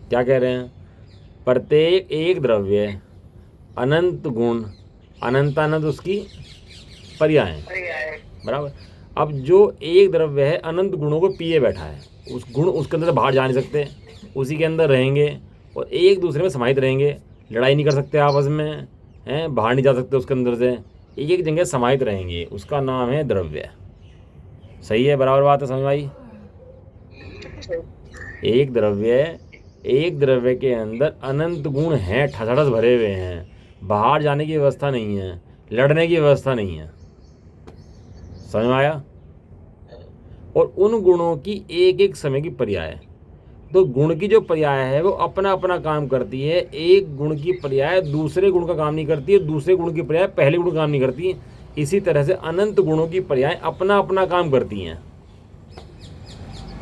क्या कह रहे हैं? प्रत्येक एक द्रव्य अनंत गुण, अनंत अनंत उसकी पर्याय है, बराबर। अब जो एक द्रव्य है अनंत गुणों को पिए बैठा है, उस गुण उसके अंदर से बाहर जा नहीं सकते, उसी के अंदर रहेंगे और एक दूसरे में समाहित रहेंगे, लड़ाई नहीं कर सकते आपस में, हैं, बाहर नहीं जा सकते उसके अंदर से, एक एक जगह समाहित रहेंगे, उसका नाम है द्रव्य। सही है, बराबर बात है, समझ में आई? एक द्रव्य के अंदर अनंत गुण हैं, ठसाठस भरे हुए हैं, बाहर जाने की व्यवस्था नहीं है, लड़ने की व्यवस्था नहीं है। समझ में आया? और उन गुणों की एक एक समय की पर्याय है। तो गुण की जो पर्याय है वो अपना अपना काम करती है। एक गुण की पर्याय दूसरे गुण का काम नहीं करती है, दूसरे गुण की पर्याय पहले गुण का काम नहीं करती है। इसी तरह से अनंत गुणों की पर्याय अपना अपना काम करती हैं।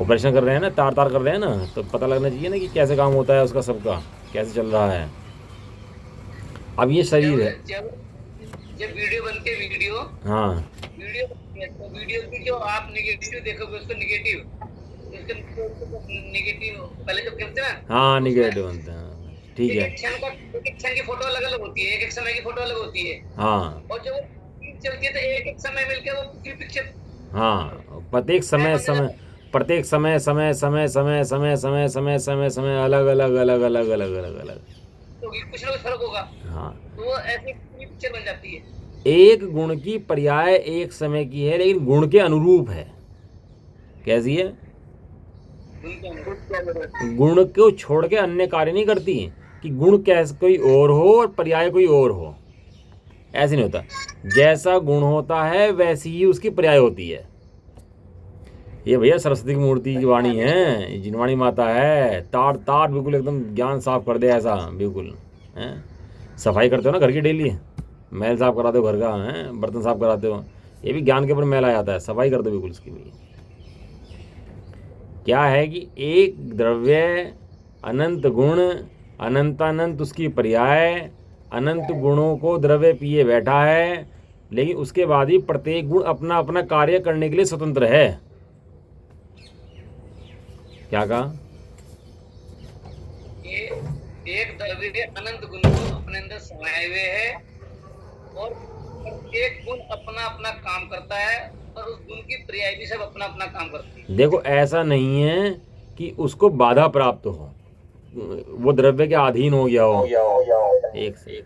ऑपरेशन कर रहे हैं ना, तार तार कर रहे हैं ना, तो पता लगना चाहिए ना कि कैसे काम होता है उसका, सबका कैसे चल रहा है। अब ये शरीर है, जब वीडियो बनती है, वीडियो, हाँ, वीडियो बनती है, तो वीडियो की जो आप नेगेटिव देखोगे उसको नेगेटिव, नेगेटिव पहले जो करते हैं ना, हाँ नेगेटिव बनते हैं, ठीक है। एक क्षण की फोटो अलग अलग होती है, एक एक समय की फोटो अलग होती है, हाँ, और जब वो चलती है तो एक एक समय मिलकर वो पूरी पिक्चर, हाँ, प्रत्येक समय समय प्रत्येक समय समय समय समय समय समय समय समय समय अलग अलग अलग अलग अलग अलग अलग, तो कुछ ना कुछ फर्क होगा। हाँ, तो वो ऐसी पूरी पिक्चर बन जाती है। एक गुण की पर्याय एक समय की है लेकिन गुण के अनुरूप है। कैसी है? गुण को छोड़ के अन्य कार्य नहीं करती कि गुण कैसे कोई और हो और पर्याय कोई और हो, ऐसे नहीं होता। जैसा गुण होता है वैसी ही उसकी पर्याय होती है। ये भैया सरस्वती की मूर्ति की वाणी है, जिनवाणी माता है, तार तार बिल्कुल एकदम ज्ञान साफ कर दे ऐसा, बिल्कुल है। सफाई करते हो ना घर की डेली, मैल साफ कराते हो घर का, है, बर्तन साफ कराते हो, ये भी ज्ञान के ऊपर मैल आ जाता है, सफाई कर दो बिल्कुल उसकी भी। क्या है कि एक द्रव्य अनंत गुण, अनंतानंत उसकी पर्याय, अनंत गुणों को द्रव्य पिए बैठा है, लेकिन उसके बाद ही प्रत्येक गुण अपना अपना कार्य करने के लिए स्वतंत्र है। क्या कहा? एक द्रव्य अनंत गुण को अपने अंदर समाये हुए है और एक गुण अपना अपना काम करता है और उस गुण की पर्याय भी सब अपना अपना काम करती है। देखो ऐसा नहीं है कि उसको बाधा प्राप्त हो, वो द्रव्य के अधीन हो गया हो। एक से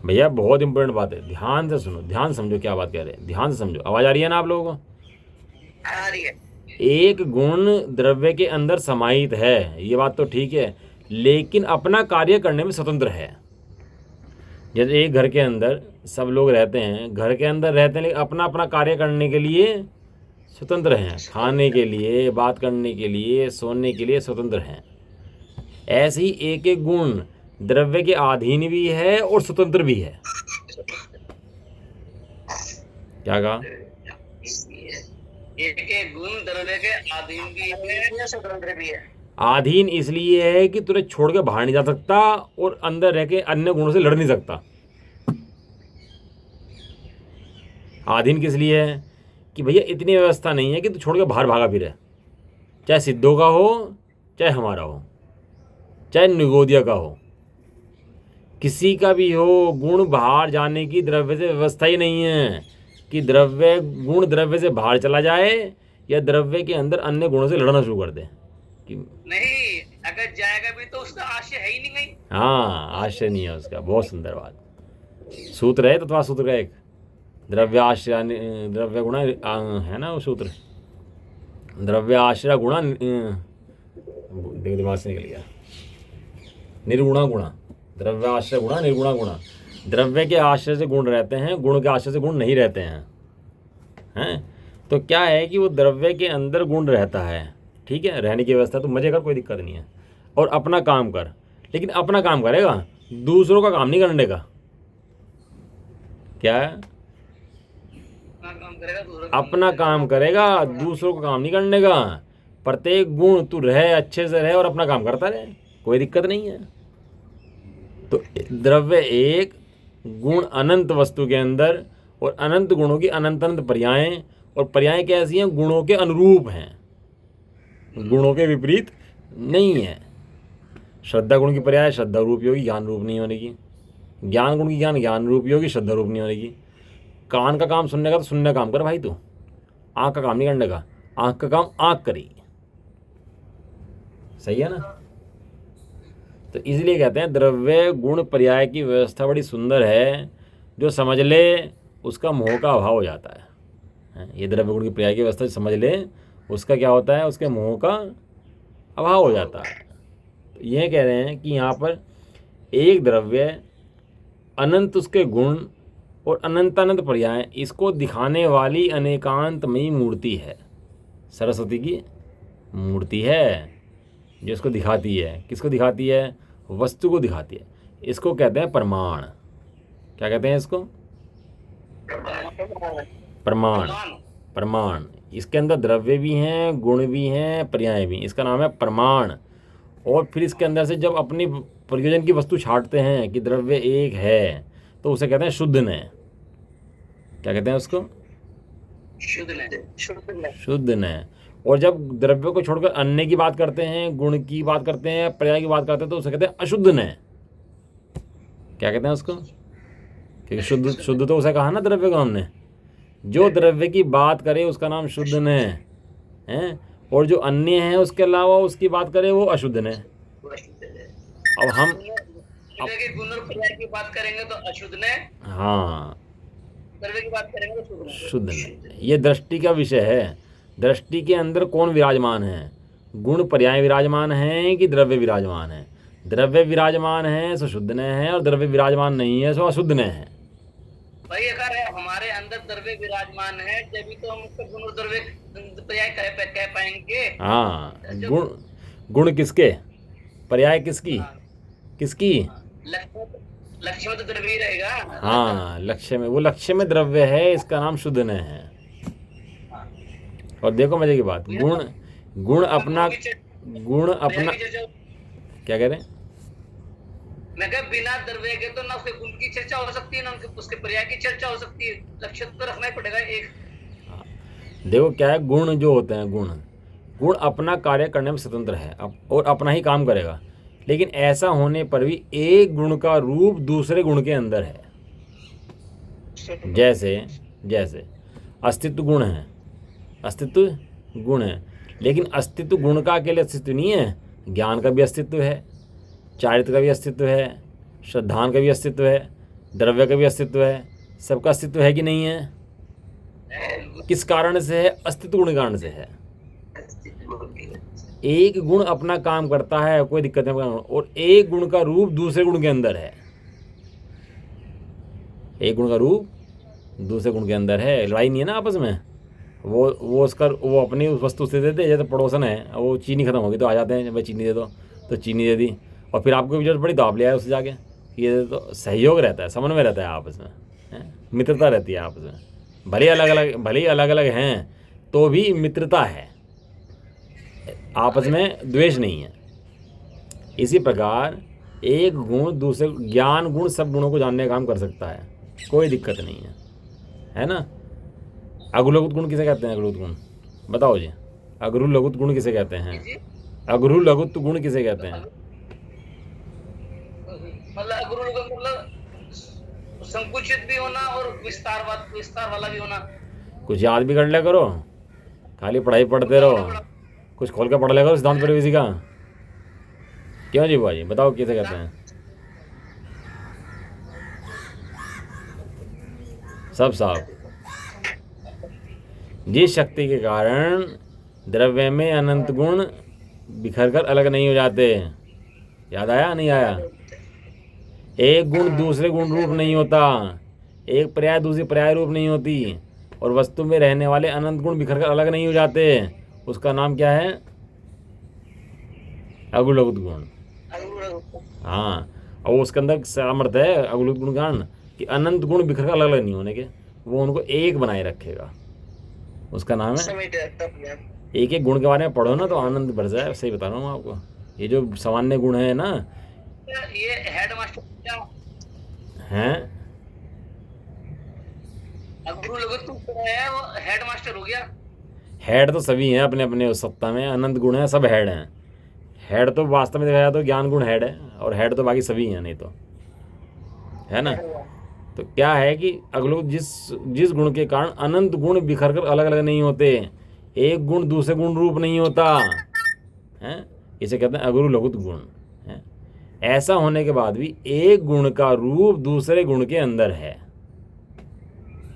भैया बहुत इंपॉर्टेंट बात है, ध्यान से सुनो, ध्यान समझो क्या बात कह रहे हैं, ध्यान से समझो। आवाज आ रही है ना आप लोगों को? आ रही है। एक गुण द्रव्य के अंदर समाहित है, ये बात तो ठीक है, लेकिन अपना कार्य करने में स्वतंत्र है। जैसे एक घर के अंदर सब लोग रहते हैं, घर के अंदर रहते हैं, लेकिन अपना अपना कार्य करने के लिए स्वतंत्र हैं, खाने के लिए, बात करने के लिए, सोने के लिए स्वतंत्र हैं। ऐसे ही एक एक गुण द्रव्य के अधीन भी है और स्वतंत्र भी है। क्या कहा? एक गुण द्रव्य के अधीन भी है, स्वतंत्र भी है। अधीन इसलिए है कि तुझे छोड़ के बाहर नहीं जा सकता और अंदर रह के अन्य गुणों से लड़ नहीं सकता। अधीन किस लिए है कि भैया इतनी व्यवस्था नहीं है कि तू छोड़ के बाहर भागा फिरे, चाहे सिद्धों का हो, चाहे हमारा हो, चाहे निगोदिया का हो, किसी का भी हो, गुण बाहर जाने की द्रव्य से व्यवस्था ही नहीं है कि द्रव्य गुण द्रव्य से बाहर चला जाए या द्रव्य के अंदर अन्य गुणों से लड़ना शुरू कर दे कि नहीं, अगर जाएगा भी तो उसका आशय है ही नहीं कहीं। हाँ, आश्रय नहीं है उसका। बहुत सुंदर बात। सूत्र है तो तुम्हारा सूत्र का एक द्रव्य आश्रय, द्रव्य गुणा है ना वो सूत्र, द्रव्य आश्रय गुणा, दिमाग से निकल गया, निर्गुणा गुणा, द्रव्य आश्रय गुणा निर्गुणा गुणा। द्रव्य के आश्रय से गुण रहते हैं, गुण के आश्रय से गुण नहीं रहते हैं। तो क्या है कि वो द्रव्य के अंदर गुण रहता है, ठीक है, रहने की व्यवस्था, तो मजे कर, कोई दिक्कत नहीं है, और अपना काम कर, लेकिन अपना काम करेगा, दूसरों का काम नहीं करने का। क्या है? अपना काम करेगा, दूसरों का काम नहीं करने का। प्रत्येक गुण तू रहे, अच्छे से रहे और अपना काम करता रहे, कोई दिक्कत नहीं है। तो द्रव्य एक, गुण अनंत वस्तु के अंदर, और अनंत गुणों की अनंत अनंत पर्यायें, और पर्यायें कैसी हैं? गुणों के अनुरूप हैं, गुणों के विपरीत नहीं है। श्रद्धा गुण की पर्याय श्रद्धा रूप योगी, ज्ञान रूप नहीं होने की। ज्ञान गुण की ज्ञान रूप योगी, श्रद्धा रूप नहीं होने की। कान का काम सुनने का तो सुनने का काम कर भाई, तू आँख का काम नहीं करने का, आँख का काम आँख करेगी। सही है ना? तो इसलिए कहते हैं द्रव्य गुण पर्याय की व्यवस्था बड़ी सुंदर है, जो समझ ले उसका मोह का अभाव हो जाता है। ये द्रव्य गुण की पर्याय की व्यवस्था समझ ले, उसका क्या होता है? उसके मोह का अभाव हो जाता है। तो ये कह रहे हैं कि यहाँ पर एक द्रव्य, अनंत उसके गुण और अनंत अनंत पर्याय, इसको दिखाने वाली अनेकांतमयी मूर्ति है। सरस्वती की मूर्ति है जो इसको दिखाती है। किसको दिखाती है? वस्तु को दिखाती है। इसको कहते हैं प्रमाण। क्या कहते हैं इसको? प्रमाण। प्रमाण। इसके अंदर द्रव्य भी हैं, गुण भी हैं, पर्याय भी। इसका नाम है प्रमाण। और फिर इसके अंदर से जब अपनी प्रयोजन की वस्तु छांटते हैं कि द्रव्य एक है, तो उसे कहते हैं शुद्ध न। क्या कहते हैं उसको? शुद्ध न। और जब द्रव्य को छोड़कर अन्य की बात करते हैं, गुण की बात करते हैं, पर्याय की बात करते हैं, तो उसे कहते हैं अशुद्ध न। क्या कहते हैं उसको? क्योंकि शुद्ध तो उसे कहा ना द्रव्य को हमने। जो द्रव्य की बात करे उसका नाम शुद्ध न है, और जो अन्य है उसके अलावा उसकी बात करे वो अशुद्ध न। अब हम गुण और पर्याय की बात करेंगे तो अशुद्ध न, हाँ, द्रव्य की बात करेंगे तो शुद्ध न। ये दृष्टि का विषय है। दृष्टि के अंदर कौन विराजमान है? गुण पर्याय विराजमान है कि द्रव्य विराजमान है? द्रव्य विराजमान है सो शुद्ध न है, और द्रव्य विराजमान नहीं है सो अशुद्ध न है। भाई अगर हमारे अंदर द्रव्य विराजमान है तभी तो हम उसका गुण और द्रव्य पर्याय कह पाएंगे। हाँ, गुण किसके? पर्याय किसकी? किसकी? लक्ष्य में तो द्रव्य ही रहेगा। हाँ, लक्ष्य में, वो लक्ष्य में द्रव्य है, इसका नाम शुद्ध न है। और देखो मजे की बात, गुण अपना क्या कह रहे हैं? मैं कह बिना द्रव्य के तो ना उसके गुण की चर्चा हो सकती है, ना उसके पर्याय की चर्चा हो सकती है। लक्ष्य तो रखना ही पड़ेगा एक। देखो क्या है, गुण जो होते हैं, गुण अपना कार्य करने में स्वतंत्र है और अपना ही काम करेगा। लेकिन ऐसा होने पर भी एक गुण का रूप दूसरे गुण के अंदर है। जैसे अस्तित्व गुण है, अस्तित्व गुण है, लेकिन अस्तित्व गुण का अकेले अस्तित्व नहीं है। ज्ञान का भी अस्तित्व है, चारित्र का भी अस्तित्व है, श्रद्धान का भी अस्तित्व है, द्रव्य का भी अस्तित्व है। सबका अस्तित्व है कि नहीं है? किस कारण से है? अस्तित्व गुण कारण से है। एक गुण अपना काम करता है, कोई दिक्कत नहीं, और एक गुण का रूप दूसरे गुण के अंदर है। एक गुण का रूप दूसरे गुण के अंदर है। लड़ाई नहीं है ना आपस में। वो अपनी उस वस्तु से देते, जैसे पड़ोसन है, वो चीनी खत्म होगी तो आ जाते हैं, भाई चीनी दे दो, तो चीनी दे दी। और फिर आपको भी जरूरत पड़ी तो आप ले आए उससे जाके। ये तो सहयोग रहता है, समन्वय रहता है आपस में, मित्रता रहती है आपस में। भले ही अलग अलग हैं तो भी मित्रता है, आपस में द्वेष नहीं है। इसी प्रकार एक गुण दूसरे, ज्ञान गुण सब गुणों को जानने का काम कर सकता है, कोई दिक्कत नहीं है ना? अगुलघुत गुण किसे कहते हैं? अगुलघुत गुण बताओ जी। अगुरु लघुत गुण किसे कहते हैं? अगुरु लघुत गुण किसे कहते हैं? मतलब संकुचित भी होना और विस्तार वाला भी होना। कुछ याद भी कर लिया करो, खाली पढ़ाई पढ़ते रहो, कुछ खोल के पढ़ लिया करो सिद्धांत परिवेशी का। क्यों जी भाई, बताओ किसे कहते हैं? सब साफ। जिस शक्ति के कारण द्रव्य में अनंत गुण बिखर कर अलग नहीं हो जाते। याद आया नहीं आया? एक गुण दूसरे गुण रूप नहीं होता, एक पर्याय दूसरी पर्याय रूप नहीं होती, और वस्तु में रहने वाले अनंत गुण बिखर कर अलग नहीं हो जाते। उसका नाम क्या है? अगुलघुत गुण। हाँ, और उसके अंदर सामर्थ्य है अगुलघुत गुण कारण कि अनंत गुण बिखर कर अलग अलग नहीं होने के, वो उनको एक बनाए रखेगा। उसका नाम है, एक एक गुण के बारे में पढ़ो ना तो आनंद बढ़ जाए। सही बता रहा हूँ आपको। ये जो सामान्य गुण है ना, ये हेडमास्टर हैं, अगुरु लघु तुम है वो हेड मास्टर हो गया। हेड तो सभी हैं अपने अपने उस सत्ता में, अनंत गुण है, सब हेड हैं। हेड तो वास्तव में देखा जाए तो ज्ञान गुण हेड है, और हेड तो बाकी सभी हैं, नहीं तो, है ना। तो क्या है कि अगलो जिस जिस गुण के कारण अनंत गुण बिखर कर अलग अलग नहीं होते, एक गुण दूसरे गुण रूप नहीं होता है, इसे कहते हैं अगुरु लघुत गुण है। ऐसा होने के बाद भी एक गुण का रूप दूसरे गुण के अंदर है।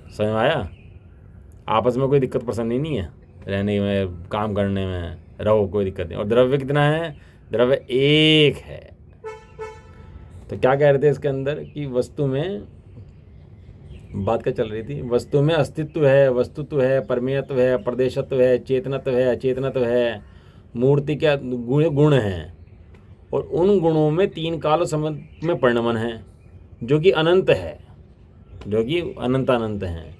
समझ में आया? आपस में कोई दिक्कत परेशानी नहीं है, रहने में, काम करने में, रहो, कोई दिक्कत नहीं। और द्रव्य कितना है? द्रव्य एक है। तो क्या कह रहे थे इसके अंदर कि वस्तु में बात क्या चल रही थी? वस्तु में अस्तित्व है, वस्तुत्व है, परमेयत्व है, प्रदेशत्व है, चेतनत्व है, अचेतनत्व है, मूर्ति क्या गुण हैं, और उन गुणों में तीन काल समय में परिणमन है, जो कि अनंत है, जो कि अनंत अनंत हैं।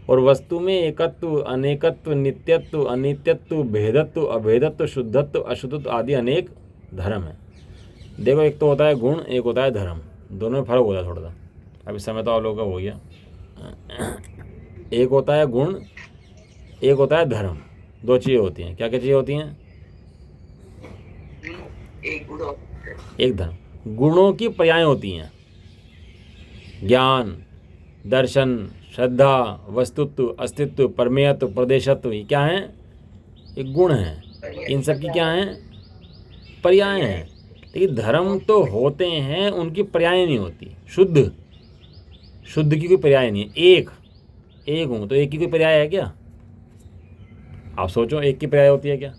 और वस्तु में एकत्व, अनेकत्व, नित्यत्व, अनित्यत्व, भेदत्व, अभेदत्व, शुद्धत्व, अशुद्धत्व आदि अनेक धर्म है। देखो, एक तो होता है गुण, एक होता है धर्म, दोनों में फर्क होता है थोड़ा सा। अभी समय तो आप लोगों का हो गया। एक होता है गुण, एक होता है धर्म। दो चीज़ें होती हैं। क्या क्या चीज़ें होती हैं? एक गुण एक धर्म। गुणों की पर्याय होती हैं, ज्ञान, दर्शन, श्रद्धा, वस्तुत्व, अस्तित्व, परमेयत्व, प्रदेशत्व, ये क्या हैं? एक गुण हैं। इन सब की क्या हैं? पर्याय हैं। लेकिन धर्म तो होते हैं, उनकी पर्याय नहीं होती। शुद्ध, शुद्ध की कोई पर्याय नहीं है। एक हूँ तो एक की कोई पर्याय है क्या? आप सोचो, एक की पर्याय होती है क्या?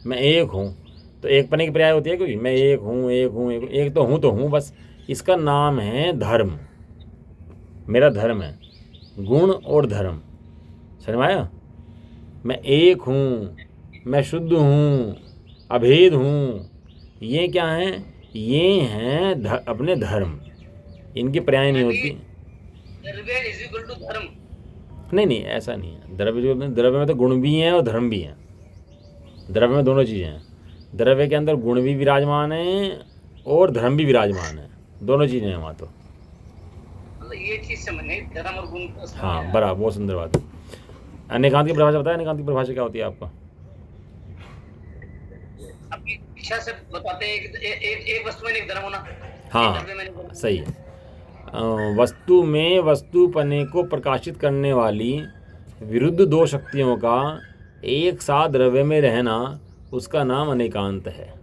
मैं एक हूँ तो एक पने की पर्याय होती है कोई? मैं एक हूँ, एक हूँ, एक तो हूँ बस। इसका नाम है धर्म। मेरा धर्म है गुण और धर्म। समझ में आया? मैं एक हूँ, मैं शुद्ध हूँ, अभेद हूँ, ये क्या हैं? ये हैं अपने धर्म। इनकी पर्याय नहीं होती। द्रव्य इज इक्वल टू धर्म। नहीं, ऐसा नहीं है। द्रव्य में तो गुण भी हैं और धर्म भी हैं। द्रव्य में दोनों चीज़ें हैं। द्रव्य के अंदर गुण भी विराजमान हैं और धर्म भी विराजमान है, दोनों चीज़ें हैं वहाँ तो। मतलब ये चीज समझने, धर्म और गुण को समझना। हाँ, बराबर, बहुत सुंदर बात है। अनेकांत की परिभाषा बताया? अनेकांत की परिभाषा क्या होती है आपका? आपकी इच्छा से बताते हैं एक वस्तु में एक धर्म होना। हाँ, एक द्रव्य में एक धर्म। सही है। वस्तु में वस्तुपने को प्रकाशित करने वाली विरुद्ध दो शक्तियों का एक साथ द्रव्य में रहना, उसका नाम अनेकांत है।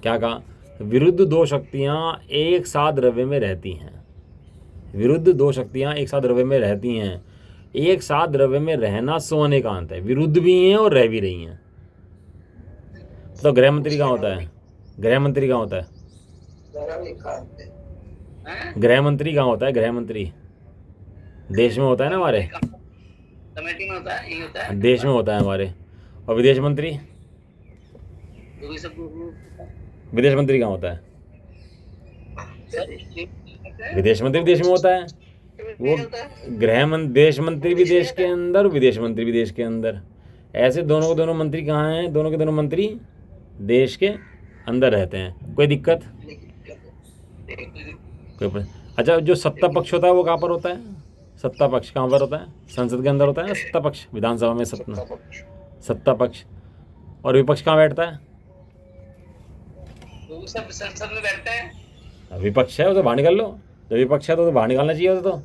क्या कहा? विरुद्ध दो शक्तियाँ एक साथ द्रव्य में रहती हैं। विरुद्ध दो शक्तियाँ एक साथ द्रव्य में रहती हैं। एक साथ द्रव्य में रहना सो अनेकांत है। विरुद्ध भी हैं और रह भी रही हैं। तो गृह मंत्री कहाँ होता है? गृह मंत्री कहाँ होता है? गृह मंत्री कहाँ होता है? गृह मंत्री देश में होता है ना हमारे, कमेटी में होता है, यही होता है। देश में होता है हमारे। और विदेश मंत्री? वो भी सब विदेश मंत्री कहाँ होता है? विदेश मंत्री विदेश में होता है। वो देश मंत्री भी देश के अंदर, विदेश मंत्री भी देश के अंदर। ऐसे दोनों के दोनों मंत्री कहाँ हैं? दोनों के दोनों मंत्री देश के अंदर रहते हैं। कोई दिक्कत? कोई अच्छा, जो सत्ता पक्ष होता है वो कहाँ पर होता है? सत्ता पक्ष कहाँ पर होता है? संसद के अंदर होता है ना सत्ता पक्ष, विधानसभा में सत्ता पक्ष। और विपक्ष कहाँ बैठता है? वो सब संसद में बैठते हैं। विपक्ष है, उसे बाहर निकाल लो। जब विपक्ष है तो बाहर निकालना चाहिए उसे। तो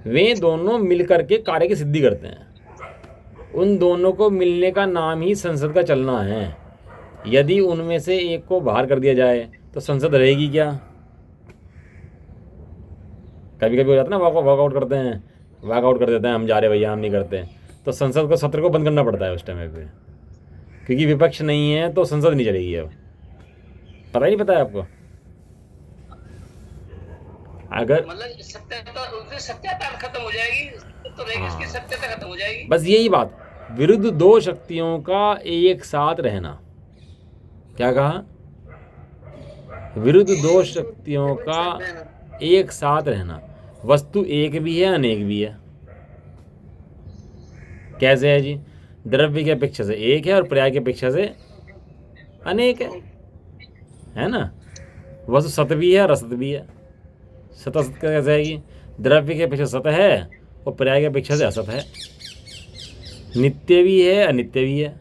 वे दोनों मिलकर के कार्य की सिद्धि करते हैं। उन दोनों को मिलने का नाम ही संसद का चलना है। यदि उनमें से एक को बाहर कर दिया जाए तो संसद रहेगी क्या? कभी कभी हो जाता है ना, वॉकआउट करते हैं, वॉकआउट कर देते हैं, हम जा रहे भैया, हम नहीं करते। तो संसद को, सत्र को बंद करना पड़ता है उस टाइम पे, क्योंकि विपक्ष नहीं है तो संसद नहीं चलेगी। अब पता ही नहीं, पता है आपको? अगर मतलब सत्यता खत्म हो जाएगी तो रहेगी, इसकी सत्यता खत्म हो जाएगी। बस यही बात। विरुद्ध दो शक्तियों का एक साथ रहना। क्या कहा? विरुद्ध दो शक्तियों का एक साथ रहना। वस्तु एक भी है, अनेक भी है। कैसे है जी? द्रव्य की अपेक्षा से एक है और पर्याय की अपेक्षा से अनेक है ना। वस्तु सत भी है और असत भी है। सत असत कैसे आएगी? द्रव्य के अपेक्षा सत है और पर्याय की अपेक्षा से असत है। नित्य भी है, अनित्य भी है।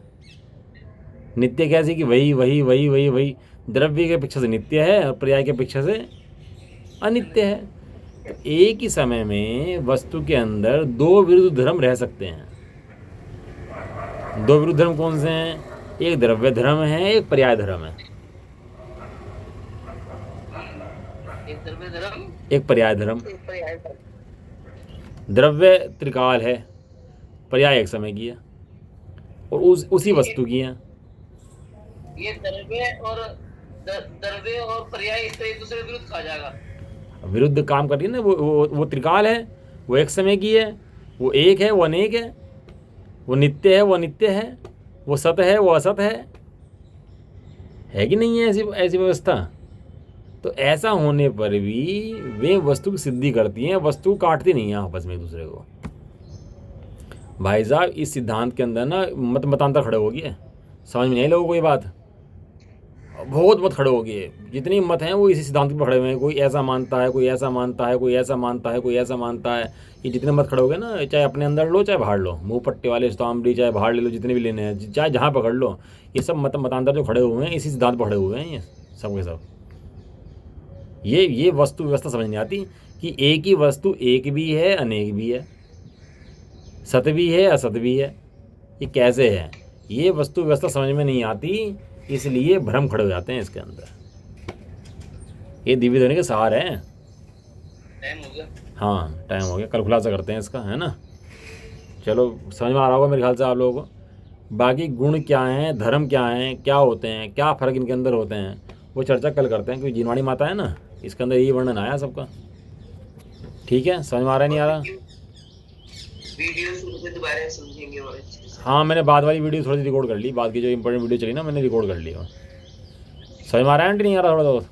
नित्य कैसे कि वही वही वही वही वही, द्रव्य की अपेक्षा से नित्य है और पर्याय की अपेक्षा से अनित्य है। तो एक ही समय में वस्तु के अंदर दो विरुद्ध धर्म रह सकते हैं। दो विरुद्ध धर्म कौन से हैं? एक द्रव्य धर्म है, एक पर्याय धर्म है। एक द्रव्य धर्म, एक पर्याय धर्म। एक पर्याय धर्म। द्रव्य त्रिकाल है, पर्याय एक समय की है और उसी वस्तु की है। ये द्रव्य और पर्याय इस तरह एक दूसरे के विरुद्ध कहा जाएगा। विरुद्ध काम कर रही है ना, वो त्रिकाल है, वो एक समय की है, वो एक है, वो अनेक है, वो नित्य है, वो अनित्य है, वो सत है, वो असत है कि नहीं है ऐसी ऐसी व्यवस्था? तो ऐसा होने पर भी वे वस्तु की सिद्धि करती हैं, वस्तु काटती नहीं है आपस में एक दूसरे को। भाई साहब इस सिद्धांत के अंदर ना मतांतर खड़े हो गए, समझ में नहीं लोगों को ये बात, बहुत मत खड़े हो गए। जितनी मत हैं वो इसी सिद्धांत पे खड़े हुए हैं। कोई ऐसा मानता है, कोई ऐसा मानता है, कोई ऐसा मानता है, कोई ऐसा मानता है। ये जितने मत खड़े हो गए ना, चाहे अपने अंदर लो चाहे बाहर लो, मुंह पट्टे वाले स्ताम्बड़ी चाहे बाहर ले लो, जितने भी लेने हैं, चाहे जहाँ पकड़ लो, ये सब मतांतर जो खड़े हुए हैं इसी सिद्धांत पर खड़े हुए हैं ये सब के सब। ये वस्तु व्यवस्था समझ नहीं आती कि एक ही वस्तु एक भी है, अनेक भी है, सत भी है, असत भी है। ये कैसे है? ये वस्तु व्यवस्था समझ में नहीं आती, इसलिए भ्रम खड़े हो जाते हैं इसके अंदर। ये दिव्य ध्वनि के सार है। टाइम हो गया। हाँ टाइम हो गया, कल खुलासा करते हैं इसका, है ना। चलो समझ में आ रहा होगा मेरे ख्याल से आप लोगों को। बाकी गुण क्या हैं, धर्म क्या हैं, क्या होते हैं, क्या फ़र्क इनके अंदर होते हैं, वो चर्चा कल करते हैं, क्योंकि जिनवाणी माता है ना, इसके अंदर यही वर्णन आया सबका। ठीक है, समझ में आ रहा है नहीं आ रहा? वीडियो शुरू से दोबारा समझेंगे और अच्छे से। हाँ मैंने बाद वाली वीडियो थोड़ी सी रिकॉर्ड कर ली, बाद की जो इंपॉर्टेंट वीडियो चली ना मैंने रिकॉर्ड कर ली। समझ में आ रहा है नहीं आ रहा? थोड़ा बहुत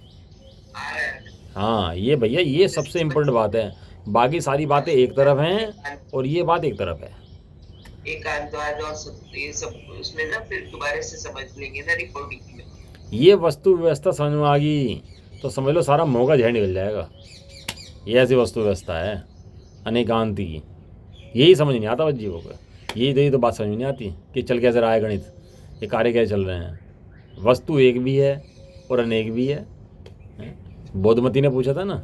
हाँ, ये भैया ये सबसे इम्पोर्टेंट बात है। बाकी सारी बातें एक तरफ हैं और ये बात एक तरफ है। एकांतवाद और ये सब उसमें ना फिर दोबारा से समझ लेंगे ना रिकॉर्डिंग में। ये वस्तु व्यवस्था समझ में आ गई तो समझ लो सारा मोगा झेड़ निकल जाएगा। ये ऐसी वस्तु व्यवस्था है अनेकांती की, यही समझ नहीं आता बच्चों को। यही तो बात समझ में नहीं आती कि चल कैसे रहा है गणित, ये कार्य कैसे चल रहे हैं। वस्तु एक भी है और अनेक भी है। बोधमती ने पूछा था ना,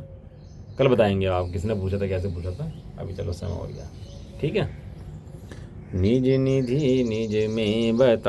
कल बताएंगे आप किसने पूछा था, कैसे पूछा था। अभी चलो समय हो गया, ठीक है। निज निधि निज में बता